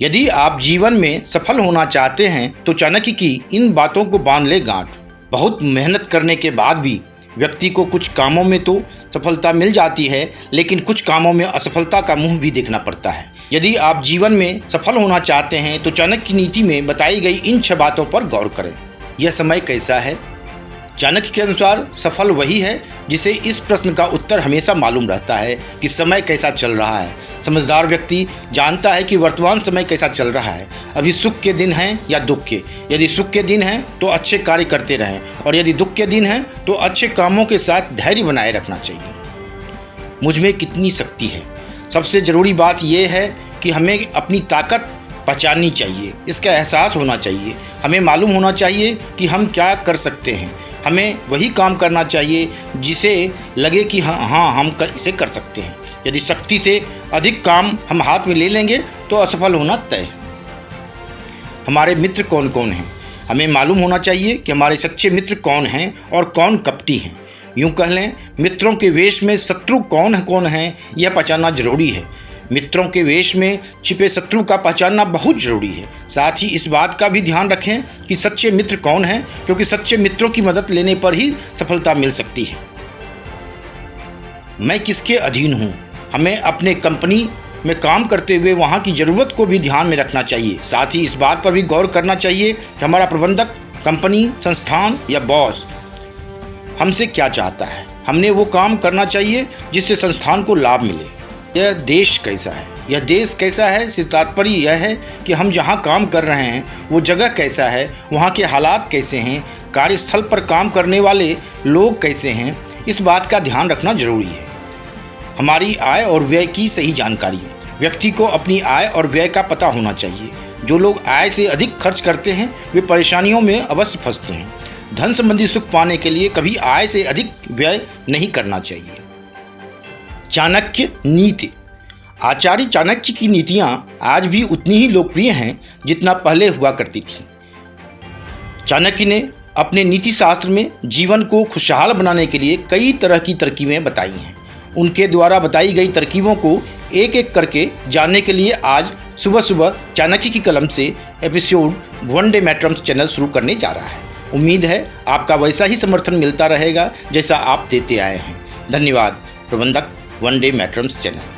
यदि आप जीवन में सफल होना चाहते हैं तो चाणक्य की इन बातों को बांध ले गांठ। बहुत मेहनत करने के बाद भी व्यक्ति को कुछ कामों में तो सफलता मिल जाती है, लेकिन कुछ कामों में असफलता का मुंह भी देखना पड़ता है। यदि आप जीवन में सफल होना चाहते हैं तो चाणक्य की नीति में बताई गई इन 6 बातों पर गौर करें। यह समय कैसा है? चाणक्य के अनुसार सफल वही है जिसे इस प्रश्न का उत्तर हमेशा मालूम रहता है कि समय कैसा चल रहा है। समझदार व्यक्ति जानता है कि वर्तमान समय कैसा चल रहा है, अभी सुख के दिन हैं या दुख के। यदि सुख के दिन हैं तो अच्छे कार्य करते रहें, और यदि दुख के दिन हैं तो अच्छे कामों के साथ धैर्य बनाए रखना चाहिए। मुझ में कितनी शक्ति है? सबसे ज़रूरी बात यह है कि हमें अपनी ताकत पहचाननी चाहिए, इसका एहसास होना चाहिए। हमें मालूम होना चाहिए कि हम क्या कर सकते हैं। हमें वही काम करना चाहिए जिसे लगे कि हाँ हम इसे कर सकते हैं। यदि शक्ति से अधिक काम हम हाथ में ले लेंगे तो असफल होना तय है। हमारे मित्र कौन कौन हैं? हमें मालूम होना चाहिए कि हमारे सच्चे मित्र कौन हैं और कौन कपटी हैं। यूँ कह लें, मित्रों के वेश में शत्रु कौन हैं यह पहचानना जरूरी है। मित्रों के वेश में छिपे शत्रु का पहचानना बहुत जरूरी है। साथ ही इस बात का भी ध्यान रखें कि सच्चे मित्र कौन हैं, क्योंकि सच्चे मित्रों की मदद लेने पर ही सफलता मिल सकती है। मैं किसके अधीन हूँ? हमें अपने कंपनी में काम करते हुए वहाँ की ज़रूरत को भी ध्यान में रखना चाहिए। साथ ही इस बात पर भी गौर करना चाहिए कि हमारा प्रबंधक, कंपनी, संस्थान या बॉस हमसे क्या चाहता है। हमने वो काम करना चाहिए जिससे संस्थान को लाभ मिले। यह देश कैसा है? यह देश कैसा है से तात्पर्य यह है कि हम जहाँ काम कर रहे हैं वो जगह कैसा है, वहाँ के हालात कैसे हैं, कार्यस्थल पर काम करने वाले लोग कैसे हैं, इस बात का ध्यान रखना जरूरी है। हमारी आय और व्यय की सही जानकारी। व्यक्ति को अपनी आय और व्यय का पता होना चाहिए। जो लोग आय से अधिक खर्च करते हैं वे परेशानियों में अवश्य फंसते हैं। धन संबंधी सुख पाने के लिए कभी आय से अधिक व्यय नहीं करना चाहिए। चाणक्य नीति। आचार्य चाणक्य की नीतियाँ आज भी उतनी ही लोकप्रिय हैं जितना पहले हुआ करती थी। चाणक्य ने अपने नीति शास्त्र में जीवन को खुशहाल बनाने के लिए कई तरह की तरकीबें बताई हैं। उनके द्वारा बताई गई तरकीबों को एक एक करके जानने के लिए आज सुबह सुबह चाणक्य की कलम से एपिसोड वन डे मैट्रम्स चैनल शुरू करने जा रहा है। उम्मीद है आपका वैसा ही समर्थन मिलता रहेगा जैसा आप देते आए हैं। धन्यवाद। प्रबंधक, वन डे मैट्रम्स चैनल।